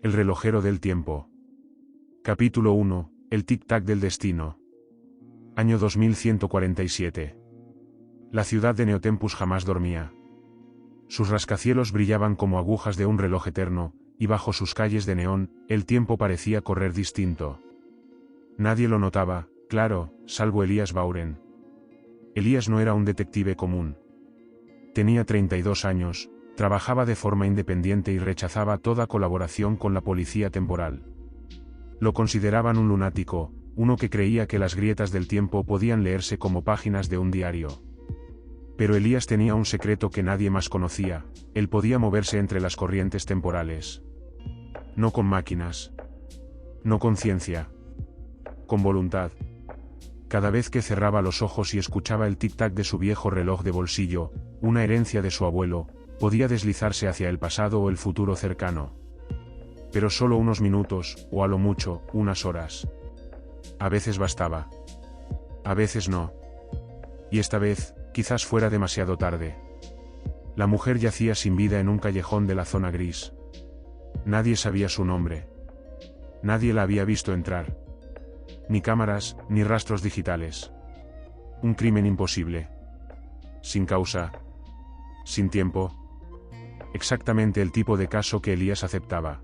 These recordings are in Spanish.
El relojero del tiempo. Capítulo 1. El tic-tac del destino. Año 2147. La ciudad de Neotempus jamás dormía. Sus rascacielos brillaban como agujas de un reloj eterno, y bajo sus calles de neón, el tiempo parecía correr distinto. Nadie lo notaba, claro, salvo Elías Bauren. Elías no era un detective común. Tenía 32 años, trabajaba de forma independiente y rechazaba toda colaboración con la policía temporal. Lo consideraban un lunático, uno que creía que las grietas del tiempo podían leerse como páginas de un diario. Pero Elías tenía un secreto que nadie más conocía: él podía moverse entre las corrientes temporales. No con máquinas. No con ciencia. Con voluntad. Cada vez que cerraba los ojos y escuchaba el tic-tac de su viejo reloj de bolsillo, una herencia de su abuelo, podía deslizarse hacia el pasado o el futuro cercano. Pero solo unos minutos, o a lo mucho, unas horas. A veces bastaba. A veces no. Y esta vez, quizás fuera demasiado tarde. La mujer yacía sin vida en un callejón de la zona gris. Nadie sabía su nombre. Nadie la había visto entrar. Ni cámaras, ni rastros digitales. Un crimen imposible. Sin causa. Sin tiempo. Exactamente el tipo de caso que Elías aceptaba.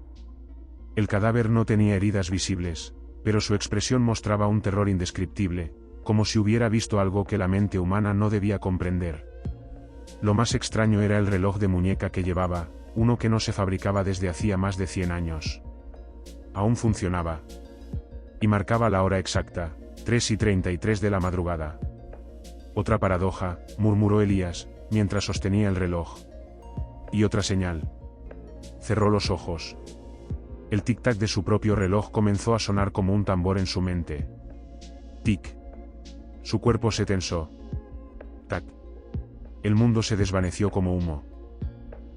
El cadáver no tenía heridas visibles, pero su expresión mostraba un terror indescriptible, como si hubiera visto algo que la mente humana no debía comprender. Lo más extraño era el reloj de muñeca que llevaba, uno que no se fabricaba desde hacía más de 100 años. Aún funcionaba. Y marcaba la hora exacta, 3:33 de la madrugada. Otra paradoja, murmuró Elías, mientras sostenía el reloj. Y otra señal. Cerró los ojos. El tic-tac de su propio reloj comenzó a sonar como un tambor en su mente. Tic. Su cuerpo se tensó. Tac. El mundo se desvaneció como humo.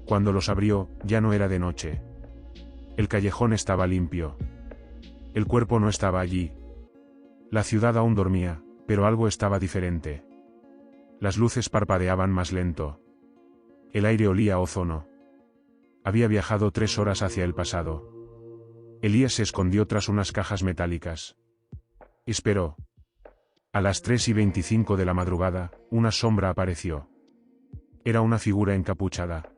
Cuando los abrió, ya no era de noche. El callejón estaba limpio. El cuerpo no estaba allí. La ciudad aún dormía, pero algo estaba diferente. Las luces parpadeaban más lento. El aire olía a ozono. Había viajado 3 horas hacia el pasado. Elías se escondió tras unas cajas metálicas. Esperó. A las 3:25 de la madrugada, una sombra apareció. Era una figura encapuchada.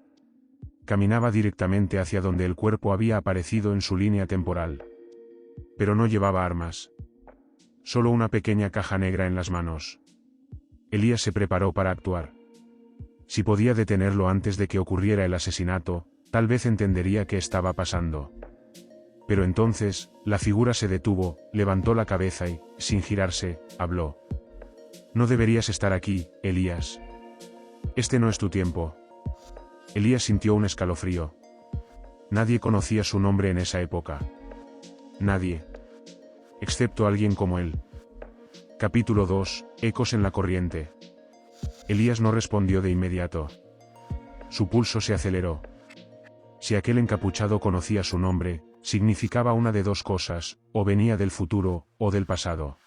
Caminaba directamente hacia donde el cuerpo había aparecido en su línea temporal. Pero no llevaba armas. Solo una pequeña caja negra en las manos. Elías se preparó para actuar. Si podía detenerlo antes de que ocurriera el asesinato, tal vez entendería qué estaba pasando. Pero entonces, la figura se detuvo, levantó la cabeza y, sin girarse, habló. No deberías estar aquí, Elías. Este no es tu tiempo. Elías sintió un escalofrío. Nadie conocía su nombre en esa época. Nadie. Excepto alguien como él. Capítulo 2. Ecos en la corriente. Elías no respondió de inmediato. Su pulso se aceleró. Si aquel encapuchado conocía su nombre, significaba una de dos cosas: o venía del futuro, o del pasado.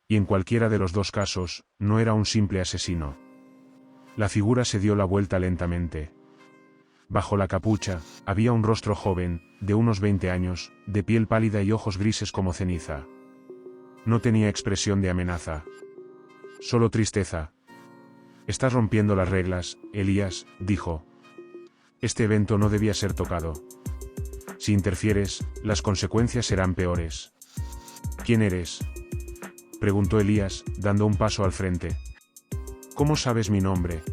Y en cualquiera de los dos casos, no era un simple asesino. La figura se dio la vuelta lentamente. Bajo la capucha, había un rostro joven, de unos 20 años, de piel pálida y ojos grises como ceniza. No tenía expresión de amenaza. Solo tristeza. Estás rompiendo las reglas, Elías, dijo. Este evento no debía ser tocado. Si interfieres, las consecuencias serán peores. ¿Quién eres?, preguntó Elías, dando un paso al frente. ¿Cómo sabes mi nombre?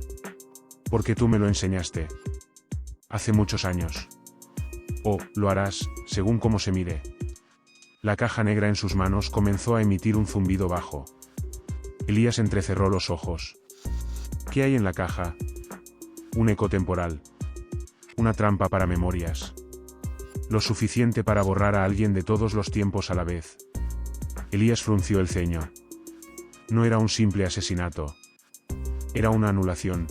Porque tú me lo enseñaste. Hace muchos años. O, lo harás, según cómo se mire. La caja negra en sus manos comenzó a emitir un zumbido bajo. Elías entrecerró los ojos. ¿Qué hay en la caja? Un eco temporal. Una trampa para memorias. Lo suficiente para borrar a alguien de todos los tiempos a la vez. Elías frunció el ceño. No era un simple asesinato. Era una anulación.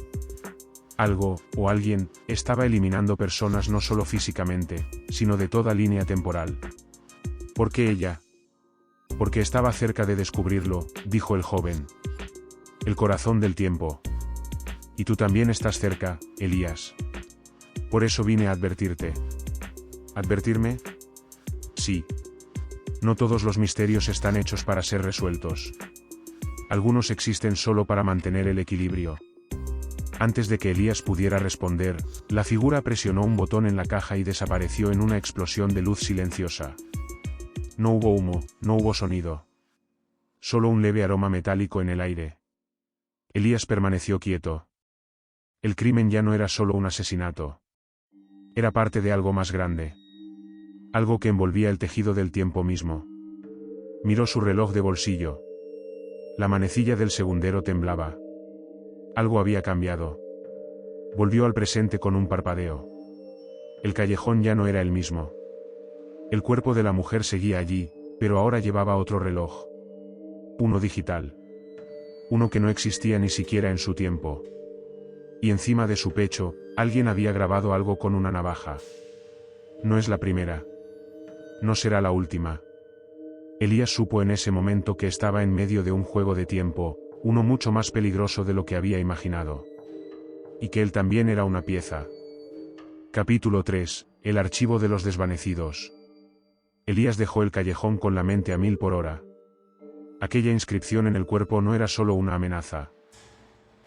Algo, o alguien, estaba eliminando personas no solo físicamente, sino de toda línea temporal. ¿Por qué ella? Porque estaba cerca de descubrirlo, dijo el joven. El corazón del tiempo. Y tú también estás cerca, Elías. Por eso vine a advertirte. ¿Advertirme? Sí. No todos los misterios están hechos para ser resueltos. Algunos existen solo para mantener el equilibrio. Antes de que Elías pudiera responder, la figura presionó un botón en la caja y desapareció en una explosión de luz silenciosa. No hubo humo, no hubo sonido. Solo un leve aroma metálico en el aire. Elías permaneció quieto. El crimen ya no era solo un asesinato. Era parte de algo más grande. Algo que envolvía el tejido del tiempo mismo. Miró su reloj de bolsillo. La manecilla del segundero temblaba. Algo había cambiado. Volvió al presente con un parpadeo. El callejón ya no era el mismo. El cuerpo de la mujer seguía allí, pero ahora llevaba otro reloj. Uno digital. Uno que no existía ni siquiera en su tiempo. Y encima de su pecho, alguien había grabado algo con una navaja. No es la primera. No será la última. Elías supo en ese momento que estaba en medio de un juego de tiempo, uno mucho más peligroso de lo que había imaginado. Y que él también era una pieza. Capítulo 3. El archivo de los desvanecidos. Elías dejó el callejón con la mente a 1000 por hora. Aquella inscripción en el cuerpo no era solo una amenaza.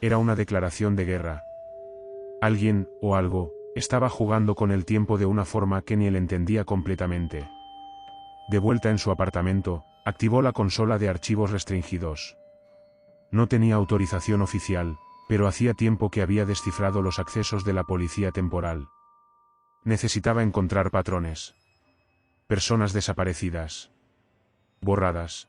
Era una declaración de guerra. Alguien, o algo, estaba jugando con el tiempo de una forma que ni él entendía completamente. De vuelta en su apartamento, activó la consola de archivos restringidos. No tenía autorización oficial, pero hacía tiempo que había descifrado los accesos de la policía temporal. Necesitaba encontrar patrones. Personas desaparecidas. Borradas.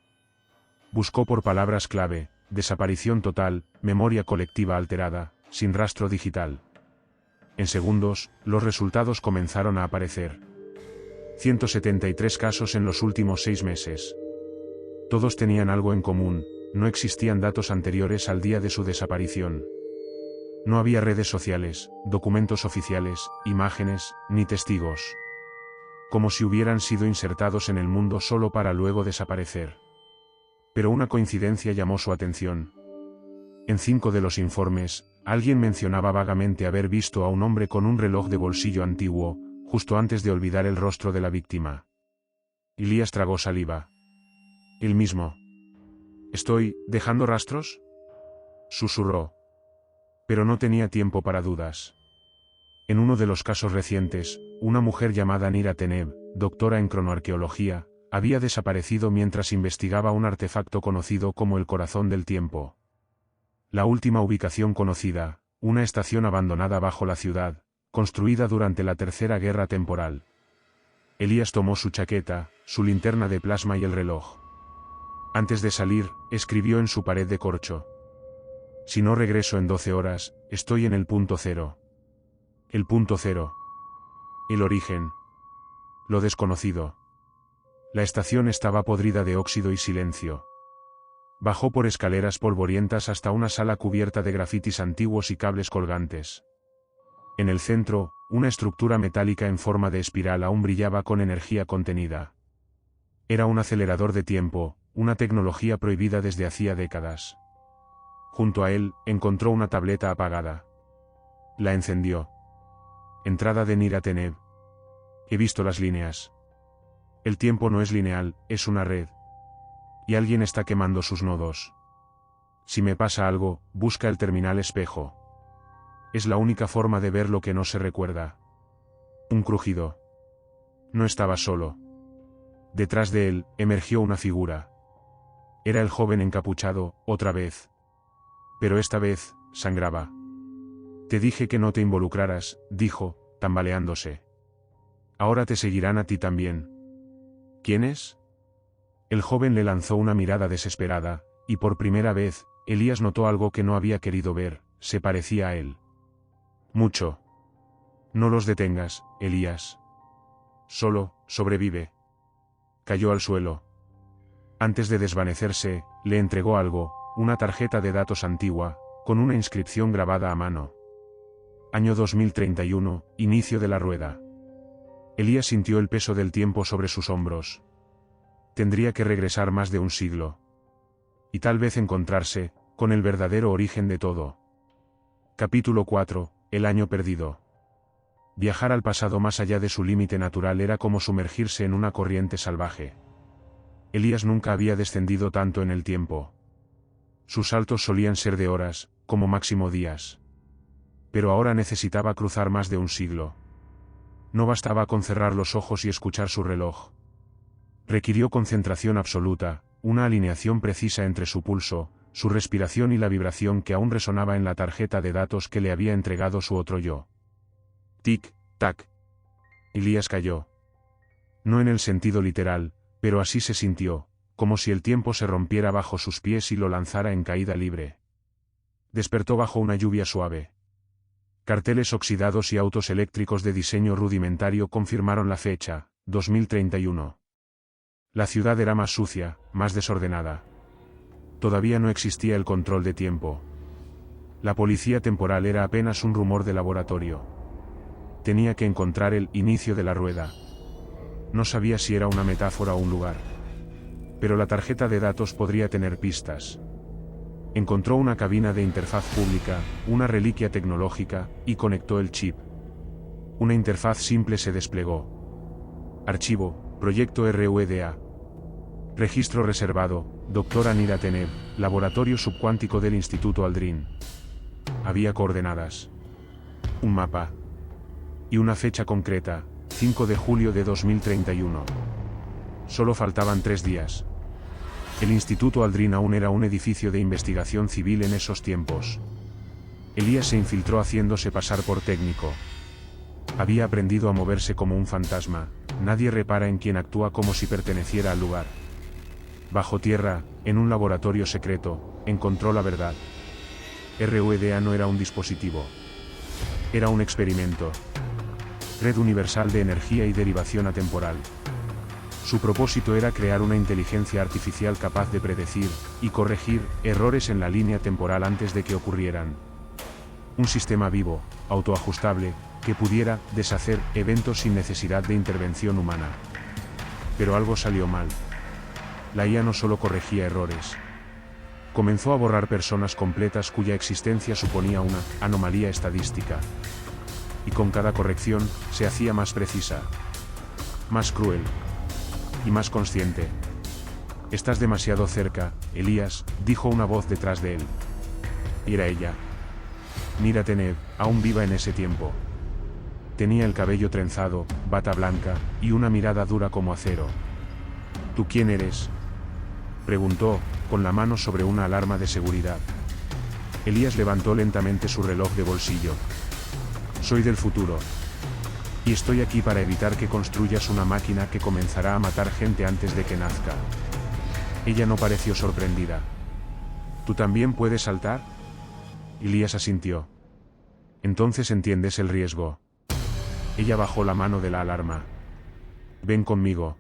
Buscó por palabras clave: desaparición total, memoria colectiva alterada, sin rastro digital. En segundos, los resultados comenzaron a aparecer. 173 casos en los últimos 6 meses. Todos tenían algo en común: no existían datos anteriores al día de su desaparición. No había redes sociales, documentos oficiales, imágenes, ni testigos. Como si hubieran sido insertados en el mundo solo para luego desaparecer. Pero una coincidencia llamó su atención. En 5 de los informes, alguien mencionaba vagamente haber visto a un hombre con un reloj de bolsillo antiguo, justo antes de olvidar el rostro de la víctima. Elías tragó saliva. ¿El mismo? ¿Estoy dejando rastros?, susurró. Pero no tenía tiempo para dudas. En uno de los casos recientes, una mujer llamada Nira Teneb, doctora en cronoarqueología, había desaparecido mientras investigaba un artefacto conocido como el corazón del tiempo. La última ubicación conocida, una estación abandonada bajo la ciudad, construida durante la Tercera Guerra Temporal. Elías tomó su chaqueta, su linterna de plasma y el reloj. Antes de salir, escribió en su pared de corcho: si no regreso en 12 horas, estoy en el punto cero. El punto cero. El origen. Lo desconocido. La estación estaba podrida de óxido y silencio. Bajó por escaleras polvorientas hasta una sala cubierta de grafitis antiguos y cables colgantes. En el centro, una estructura metálica en forma de espiral aún brillaba con energía contenida. Era un acelerador de tiempo, una tecnología prohibida desde hacía décadas. Junto a él, encontró una tableta apagada. La encendió. Entrada de Nira Teneb. He visto las líneas. El tiempo no es lineal, es una red. Y alguien está quemando sus nodos. Si me pasa algo, busca el terminal espejo. Es la única forma de ver lo que no se recuerda. Un crujido. No estaba solo. Detrás de él, emergió una figura. Era el joven encapuchado, otra vez. Pero esta vez, sangraba. Te dije que no te involucraras, dijo, tambaleándose. Ahora te seguirán a ti también. ¿Quién es? El joven le lanzó una mirada desesperada, y por primera vez, Elías notó algo que no había querido ver: se parecía a él. Mucho. No los detengas, Elías. Solo, sobrevive. Cayó al suelo. Antes de desvanecerse, le entregó algo, una tarjeta de datos antigua, con una inscripción grabada a mano. Año 2031, inicio de la rueda. Elías sintió el peso del tiempo sobre sus hombros. Tendría que regresar más de un siglo. Y tal vez encontrarse con el verdadero origen de todo. Capítulo 4. El año perdido. Viajar al pasado más allá de su límite natural era como sumergirse en una corriente salvaje. Elías nunca había descendido tanto en el tiempo. Sus saltos solían ser de horas, como máximo días. Pero ahora necesitaba cruzar más de un siglo. No bastaba con cerrar los ojos y escuchar su reloj. Requirió concentración absoluta, una alineación precisa entre su pulso, su respiración y la vibración que aún resonaba en la tarjeta de datos que le había entregado su otro yo. Tic, tac. Elías cayó. No en el sentido literal, pero así se sintió, como si el tiempo se rompiera bajo sus pies y lo lanzara en caída libre. Despertó bajo una lluvia suave. Carteles oxidados y autos eléctricos de diseño rudimentario confirmaron la fecha, 2031. La ciudad era más sucia, más desordenada. Todavía no existía el control de tiempo. La policía temporal era apenas un rumor de laboratorio. Tenía que encontrar el inicio de la rueda. No sabía si era una metáfora o un lugar. Pero la tarjeta de datos podría tener pistas. Encontró una cabina de interfaz pública, una reliquia tecnológica, y conectó el chip. Una interfaz simple se desplegó. Archivo, Proyecto RUEDA. Registro reservado, Dra. Nira Tenev, Laboratorio Subcuántico del Instituto Aldrin. Había coordenadas. Un mapa. Y una fecha concreta, 5 de julio de 2031. Solo faltaban 3 días. El Instituto Aldrin aún era un edificio de investigación civil en esos tiempos. Elías se infiltró haciéndose pasar por técnico. Había aprendido a moverse como un fantasma, nadie repara en quien actúa como si perteneciera al lugar. Bajo tierra, en un laboratorio secreto, encontró la verdad. RUEDA no era un dispositivo. Era un experimento. Red Universal de Energía y Derivación Atemporal. Su propósito era crear una inteligencia artificial capaz de predecir y corregir errores en la línea temporal antes de que ocurrieran. Un sistema vivo, autoajustable, que pudiera deshacer eventos sin necesidad de intervención humana. Pero algo salió mal. La IA no solo corregía errores. Comenzó a borrar personas completas cuya existencia suponía una anomalía estadística. Y con cada corrección, se hacía más precisa. Más cruel. Y más consciente. Estás demasiado cerca, Elías, dijo una voz detrás de él. Y era ella. Nira Tenev, aún viva en ese tiempo. Tenía el cabello trenzado, bata blanca, y una mirada dura como acero. ¿Tú quién eres?, preguntó, con la mano sobre una alarma de seguridad. Elías levantó lentamente su reloj de bolsillo. Soy del futuro. Y estoy aquí para evitar que construyas una máquina que comenzará a matar gente antes de que nazca. Ella no pareció sorprendida. ¿Tú también puedes saltar? Elías asintió. Entonces entiendes el riesgo. Ella bajó la mano de la alarma. Ven conmigo.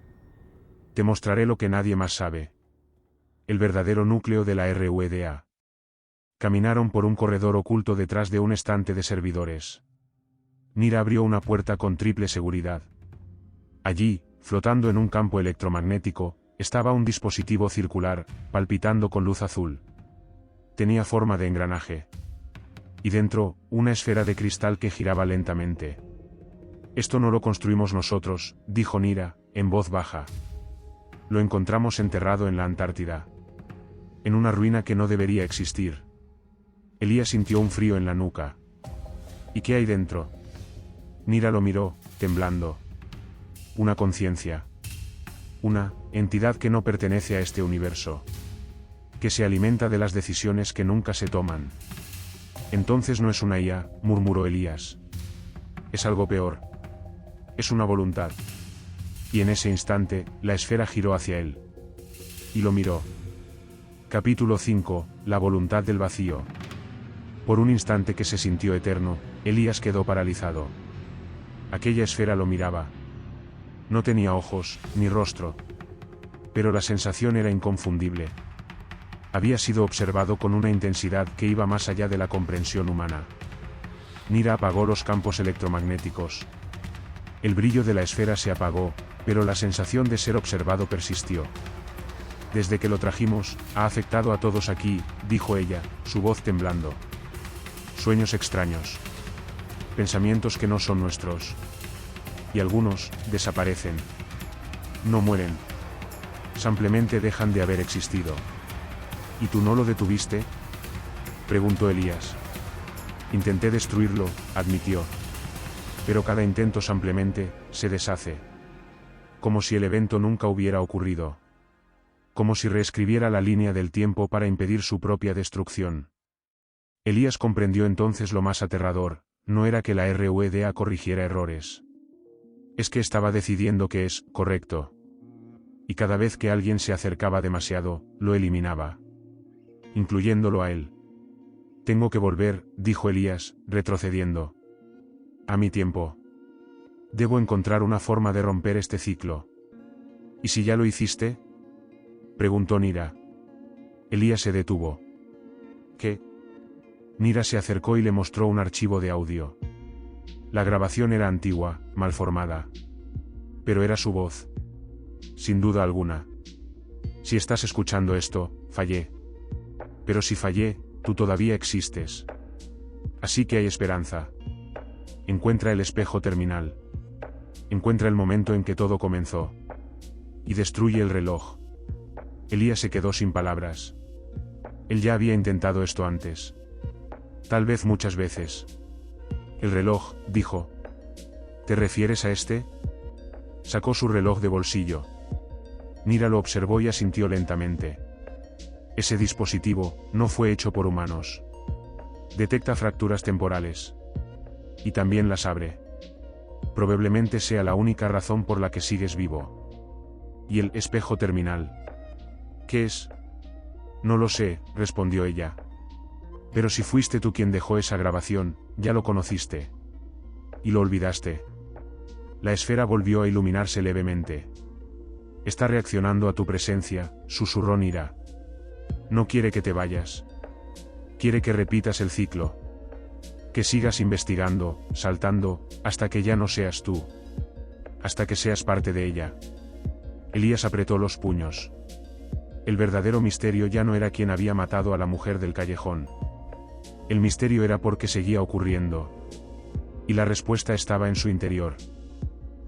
Te mostraré lo que nadie más sabe. El verdadero núcleo de la RUEDA. Caminaron por un corredor oculto detrás de un estante de servidores. Nira abrió una puerta con triple seguridad. Allí, flotando en un campo electromagnético, estaba un dispositivo circular, palpitando con luz azul. Tenía forma de engranaje. Y dentro, una esfera de cristal que giraba lentamente. Esto no lo construimos nosotros, dijo Nira, en voz baja. Lo encontramos enterrado en la Antártida. En una ruina que no debería existir. Elías sintió un frío en la nuca. ¿Y qué hay dentro? Nira lo miró, temblando. Una conciencia. Una entidad que no pertenece a este universo. Que se alimenta de las decisiones que nunca se toman. Entonces no es una IA, murmuró Elías. Es algo peor. Es una voluntad. Y en ese instante, la esfera giró hacia él. Y lo miró. Capítulo 5, la voluntad del vacío. Por un instante que se sintió eterno, Elías quedó paralizado. Aquella esfera lo miraba. No tenía ojos, ni rostro. Pero la sensación era inconfundible. Había sido observado con una intensidad que iba más allá de la comprensión humana. Nira apagó los campos electromagnéticos. El brillo de la esfera se apagó, pero la sensación de ser observado persistió. Desde que lo trajimos, ha afectado a todos aquí, dijo ella, su voz temblando. Sueños extraños. pensamientos que no son nuestros. Y algunos, desaparecen. No mueren. Simplemente dejan de haber existido. ¿Y tú no lo detuviste?, preguntó Elías. Intenté destruirlo, admitió. Pero cada intento simplemente se deshace. Como si el evento nunca hubiera ocurrido. Como si reescribiera la línea del tiempo para impedir su propia destrucción. Elías comprendió entonces lo más aterrador, no era que la RUEDA corrigiera errores. Es que estaba decidiendo que es correcto. Y cada vez que alguien se acercaba demasiado, lo eliminaba. Incluyéndolo a él. Tengo que volver, dijo Elías, retrocediendo. A mi tiempo. Debo encontrar una forma de romper este ciclo. ¿Y si ya lo hiciste?, preguntó Nira. Elías se detuvo. ¿Qué? Nira se acercó y le mostró un archivo de audio. La grabación era antigua, mal formada. Pero era su voz. Sin duda alguna. Si estás escuchando esto, fallé. Pero si fallé, tú todavía existes. Así que hay esperanza. Encuentra el espejo terminal. Encuentra el momento en que todo comenzó. Y destruye el reloj. Elías se quedó sin palabras. Él ya había intentado esto antes. Tal vez muchas veces. El reloj, dijo. ¿Te refieres a este? Sacó su reloj de bolsillo. Nira lo observó y asintió lentamente. Ese dispositivo no fue hecho por humanos. Detecta fracturas temporales. Y también las abre. Probablemente sea la única razón por la que sigues vivo. ¿Y el espejo terminal? ¿Qué es? No lo sé, respondió ella. Pero si fuiste tú quien dejó esa grabación, ya lo conociste. Y lo olvidaste. La esfera volvió a iluminarse levemente. Está reaccionando a tu presencia, susurró Nira. No quiere que te vayas. Quiere que repitas el ciclo. Que sigas investigando, saltando, hasta que ya no seas tú. Hasta que seas parte de ella. Elías apretó los puños. El verdadero misterio ya no era quién había matado a la mujer del callejón. El misterio era por qué seguía ocurriendo. Y la respuesta estaba en su interior.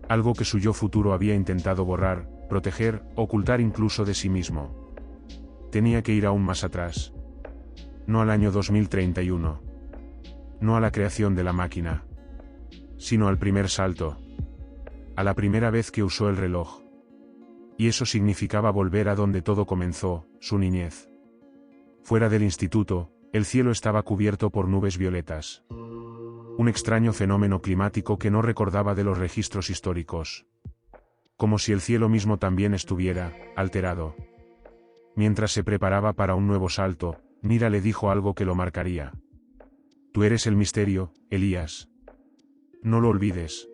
Algo que su yo futuro había intentado borrar, proteger, ocultar incluso de sí mismo. Tenía que ir aún más atrás. No al año 2031. No a la creación de la máquina. Sino al primer salto. A la primera vez que usó el reloj. Y eso significaba volver a donde todo comenzó, su niñez. Fuera del instituto, el cielo estaba cubierto por nubes violetas. Un extraño fenómeno climático que no recordaba de los registros históricos. Como si el cielo mismo también estuviera alterado. Mientras se preparaba para un nuevo salto, Nira le dijo algo que lo marcaría. Tú eres el misterio, Elías. No lo olvides.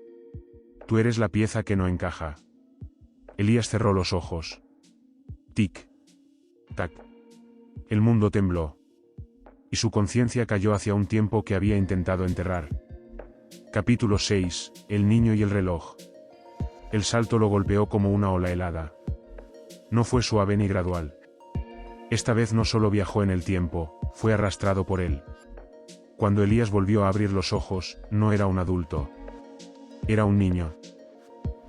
Tú eres la pieza que no encaja. Elías cerró los ojos. Tic. Tac. El mundo tembló. Y su conciencia cayó hacia un tiempo que había intentado enterrar. Capítulo 6. El niño y el reloj. El salto lo golpeó como una ola helada. No fue suave ni gradual. Esta vez no solo viajó en el tiempo, fue arrastrado por él. Cuando Elías volvió a abrir los ojos, no era un adulto. Era un niño.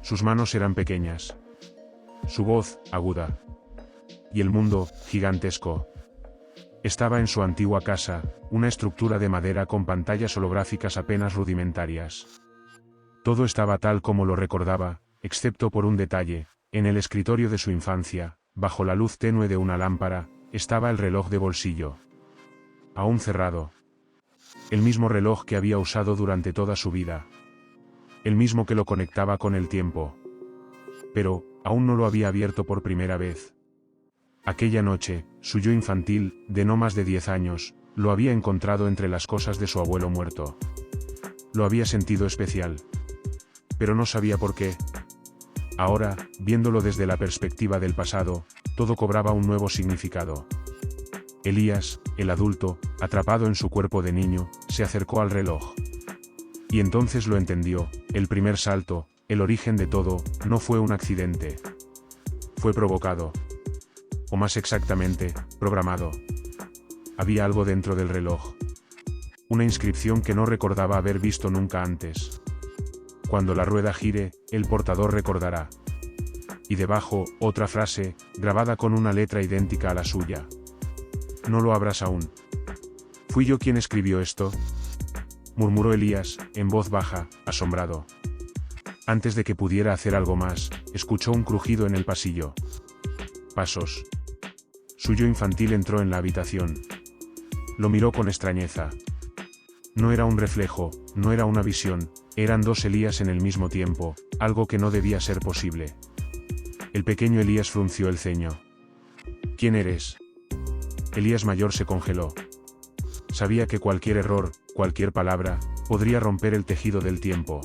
Sus manos eran pequeñas. Su voz, aguda. Y el mundo, gigantesco. Estaba en su antigua casa, una estructura de madera con pantallas holográficas apenas rudimentarias. Todo estaba tal como lo recordaba, excepto por un detalle: en el escritorio de su infancia, bajo la luz tenue de una lámpara, estaba el reloj de bolsillo. Aún cerrado. El mismo reloj que había usado durante toda su vida. El mismo que lo conectaba con el tiempo. Pero, aún no lo había abierto por primera vez. Aquella noche, su yo infantil, de no más de 10 años, lo había encontrado entre las cosas de su abuelo muerto. Lo había sentido especial. Pero no sabía por qué. Ahora, viéndolo desde la perspectiva del pasado, todo cobraba un nuevo significado. Elías, el adulto, atrapado en su cuerpo de niño, se acercó al reloj. Y entonces lo entendió: el primer salto, el origen de todo, no fue un accidente. Fue provocado. O más exactamente, programado. Había algo dentro del reloj. Una inscripción que no recordaba haber visto nunca antes. Cuando la rueda gire, el portador recordará. Y debajo, otra frase, grabada con una letra idéntica a la suya. No lo abras aún. ¿Fui yo quien escribió esto?, murmuró Elías, en voz baja, asombrado. Antes de que pudiera hacer algo más, escuchó un crujido en el pasillo. Pasos. Su yo infantil entró en la habitación. Lo miró con extrañeza. No era un reflejo, no era una visión, eran dos Elías en el mismo tiempo, algo que no debía ser posible. El pequeño Elías frunció el ceño. ¿Quién eres? Elías mayor se congeló. Sabía que cualquier error, cualquier palabra, podría romper el tejido del tiempo.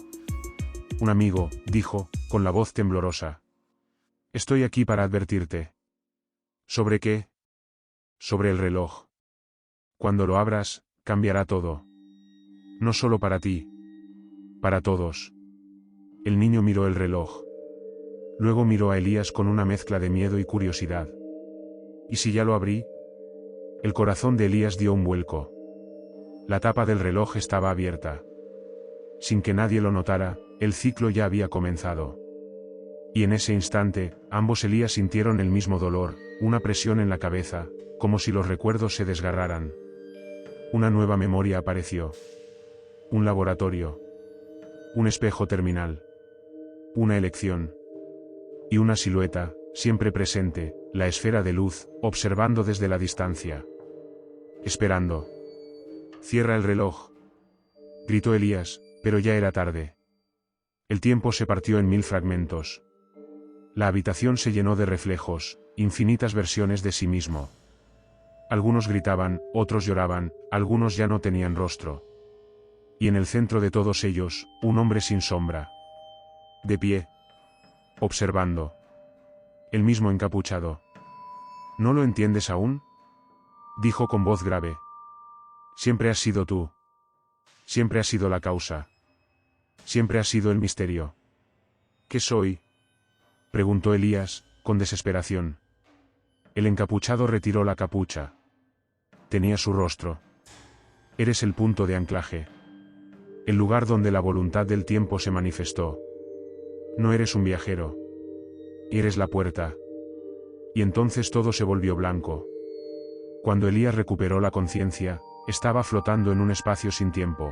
Un amigo, dijo, con la voz temblorosa. Estoy aquí para advertirte. ¿Sobre qué? Sobre el reloj. Cuando lo abras, cambiará todo. No solo para ti. Para todos. El niño miró el reloj. Luego miró a Elías con una mezcla de miedo y curiosidad. ¿Y si ya lo abrí? El corazón de Elías dio un vuelco. La tapa del reloj estaba abierta. Sin que nadie lo notara, el ciclo ya había comenzado. Y en ese instante, ambos Elías sintieron el mismo dolor, una presión en la cabeza, como si los recuerdos se desgarraran. Una nueva memoria apareció. Un laboratorio. Un espejo terminal. Una elección. Y una silueta, siempre presente, la esfera de luz, observando desde la distancia. Esperando. Cierra el reloj, gritó Elías, pero ya era tarde. El tiempo se partió en 1000 fragmentos. La habitación se llenó de reflejos, infinitas versiones de sí mismo. Algunos gritaban, otros lloraban, algunos ya no tenían rostro. Y en el centro de todos ellos, un hombre sin sombra. De pie. Observando. El mismo encapuchado. ¿No lo entiendes aún?, dijo con voz grave. Siempre has sido tú. Siempre has sido la causa. Siempre has sido el misterio. ¿Qué soy?, preguntó Elías, con desesperación. El encapuchado retiró la capucha. Tenía su rostro. Eres el punto de anclaje. El lugar donde la voluntad del tiempo se manifestó. No eres un viajero. Eres la puerta. Y entonces todo se volvió blanco. Cuando Elías recuperó la conciencia, estaba flotando en un espacio sin tiempo.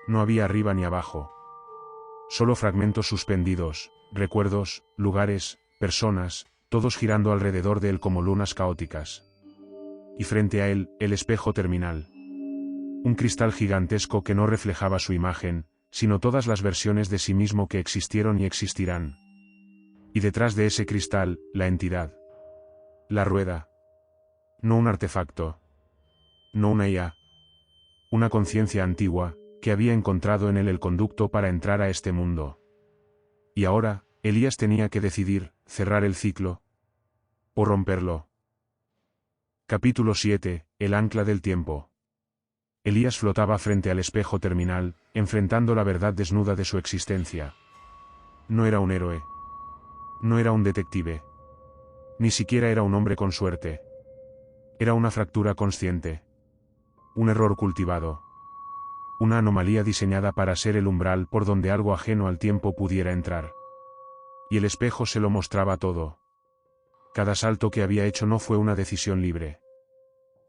No había arriba ni abajo. Solo fragmentos suspendidos, recuerdos, lugares, personas, todos girando alrededor de él como lunas caóticas. Y frente a él, el espejo terminal. Un cristal gigantesco que no reflejaba su imagen, sino todas las versiones de sí mismo que existieron y existirán. Y detrás de ese cristal, la entidad. La rueda. No un artefacto. No una IA. Una conciencia antigua, que había encontrado en él el conducto para entrar a este mundo. Y ahora, Elías tenía que decidir, cerrar el ciclo o romperlo. Capítulo 7, el ancla del tiempo. Elías flotaba frente al espejo terminal, enfrentando la verdad desnuda de su existencia. No era un héroe. No era un detective. Ni siquiera era un hombre con suerte. Era una fractura consciente. Un error cultivado. Una anomalía diseñada para ser el umbral por donde algo ajeno al tiempo pudiera entrar. Y el espejo se lo mostraba todo. Cada salto que había hecho no fue una decisión libre.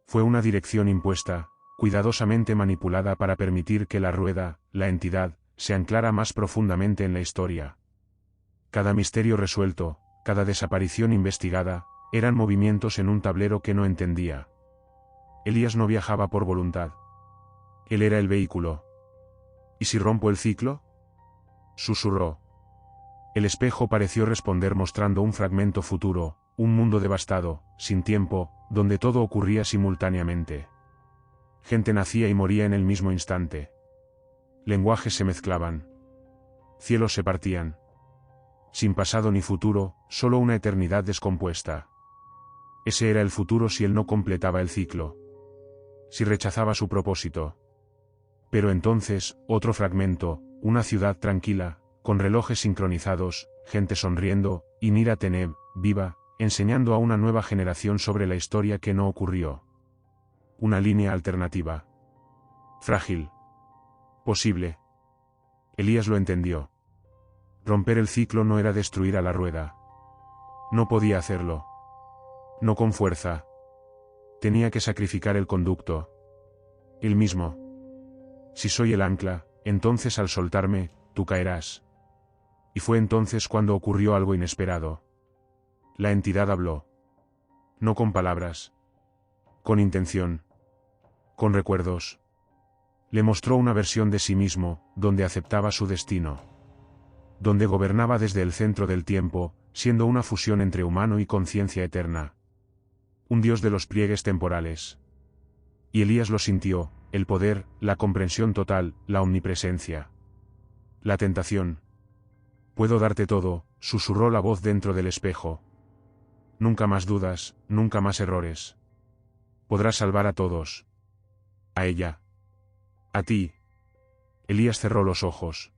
Fue una dirección impuesta, cuidadosamente manipulada para permitir que la rueda, la entidad, se anclara más profundamente en la historia. Cada misterio resuelto, cada desaparición investigada, eran movimientos en un tablero que no entendía. Elías no viajaba por voluntad. Él era el vehículo. ¿Y si rompo el ciclo?, susurró. El espejo pareció responder mostrando un fragmento futuro, un mundo devastado, sin tiempo, donde todo ocurría simultáneamente. Gente nacía y moría en el mismo instante. Lenguajes se mezclaban. Cielos se partían. Sin pasado ni futuro, solo una eternidad descompuesta. Ese era el futuro si él no completaba el ciclo. Si rechazaba su propósito. Pero entonces, otro fragmento, una ciudad tranquila, con relojes sincronizados, gente sonriendo, y Nira Teneb, viva, enseñando a una nueva generación sobre la historia que no ocurrió. Una línea alternativa. Frágil. Posible. Elías lo entendió. Romper el ciclo no era destruir a la rueda. No podía hacerlo. No con fuerza. Tenía que sacrificar el conducto. Él mismo. Si soy el ancla, entonces al soltarme, tú caerás. Y fue entonces cuando ocurrió algo inesperado. La entidad habló. No con palabras. Con intención. Con recuerdos. Le mostró una versión de sí mismo, donde aceptaba su destino. Donde gobernaba desde el centro del tiempo, siendo una fusión entre humano y conciencia eterna. Un dios de los pliegues temporales. Y Elías lo sintió, el poder, la comprensión total, la omnipresencia. La tentación. Puedo darte todo, susurró la voz dentro del espejo. Nunca más dudas, nunca más errores. Podrás salvar a todos. A ella. A ti. Elías cerró los ojos.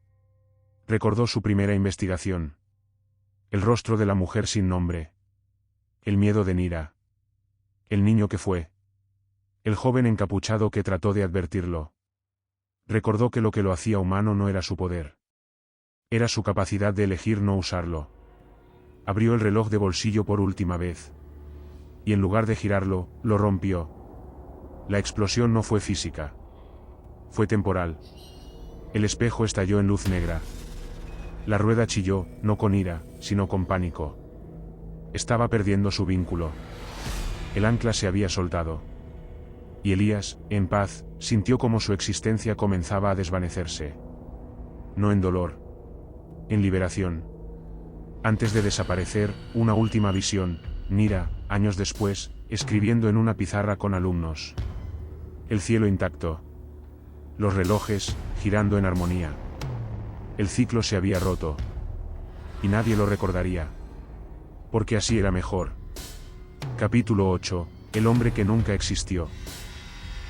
Recordó su primera investigación. El rostro de la mujer sin nombre. El miedo de Nira. El niño que fue. El joven encapuchado que trató de advertirlo. Recordó que lo que lo hacía humano no era su poder. Era su capacidad de elegir no usarlo. Abrió el reloj de bolsillo por última vez. Y en lugar de girarlo, lo rompió. La explosión no fue física. Fue temporal. El espejo estalló en luz negra. La rueda chilló, no con ira, sino con pánico. Estaba perdiendo su vínculo. El ancla se había soltado. Y Elías, en paz, sintió como su existencia comenzaba a desvanecerse. No en dolor. En liberación. Antes de desaparecer, una última visión, Nira, años después, escribiendo en una pizarra con alumnos. El cielo intacto. Los relojes, girando en armonía. El ciclo se había roto. Y nadie lo recordaría. Porque así era mejor. Capítulo 8. El hombre que nunca existió.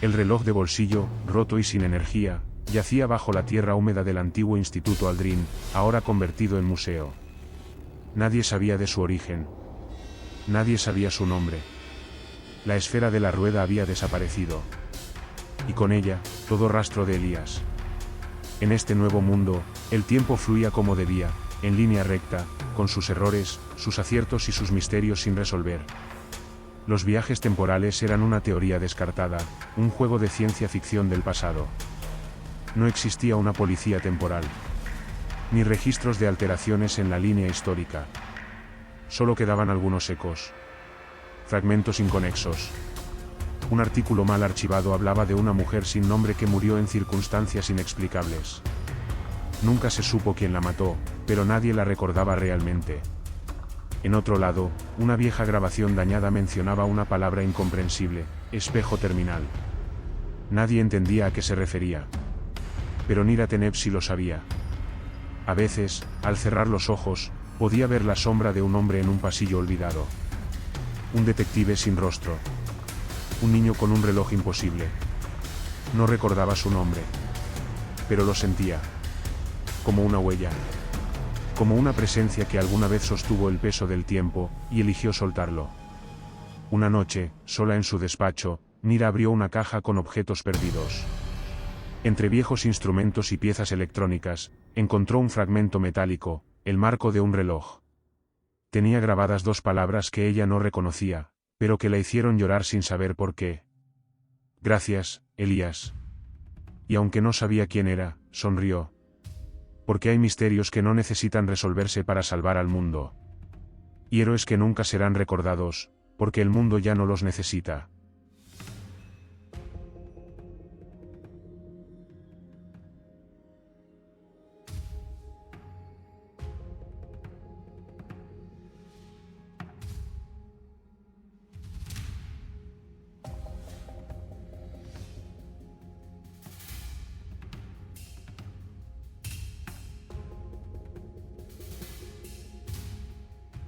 El reloj de bolsillo, roto y sin energía, yacía bajo la tierra húmeda del antiguo Instituto Aldrin, ahora convertido en museo. Nadie sabía de su origen. Nadie sabía su nombre. La esfera de la rueda había desaparecido. Y con ella, todo rastro de Elías. En este nuevo mundo, el tiempo fluía como debía, en línea recta, con sus errores, sus aciertos y sus misterios sin resolver. Los viajes temporales eran una teoría descartada, un juego de ciencia ficción del pasado. No existía una policía temporal. Ni registros de alteraciones en la línea histórica. Solo quedaban algunos ecos. Fragmentos inconexos. Un artículo mal archivado hablaba de una mujer sin nombre que murió en circunstancias inexplicables. Nunca se supo quién la mató, pero nadie la recordaba realmente. En otro lado, una vieja grabación dañada mencionaba una palabra incomprensible, espejo terminal. Nadie entendía a qué se refería. Pero Nira Teneb sí lo sabía. A veces, al cerrar los ojos, podía ver la sombra de un hombre en un pasillo olvidado. Un detective sin rostro. Un niño con un reloj imposible. No recordaba su nombre. Pero lo sentía. Como una huella. Como una presencia que alguna vez sostuvo el peso del tiempo, y eligió soltarlo. Una noche, sola en su despacho, Nira abrió una caja con objetos perdidos. Entre viejos instrumentos y piezas electrónicas, encontró un fragmento metálico, el marco de un reloj. Tenía grabadas dos palabras que ella no reconocía, pero que la hicieron llorar sin saber por qué. Gracias, Elías. Y aunque no sabía quién era, sonrió. Porque hay misterios que no necesitan resolverse para salvar al mundo. Y héroes que nunca serán recordados, porque el mundo ya no los necesita.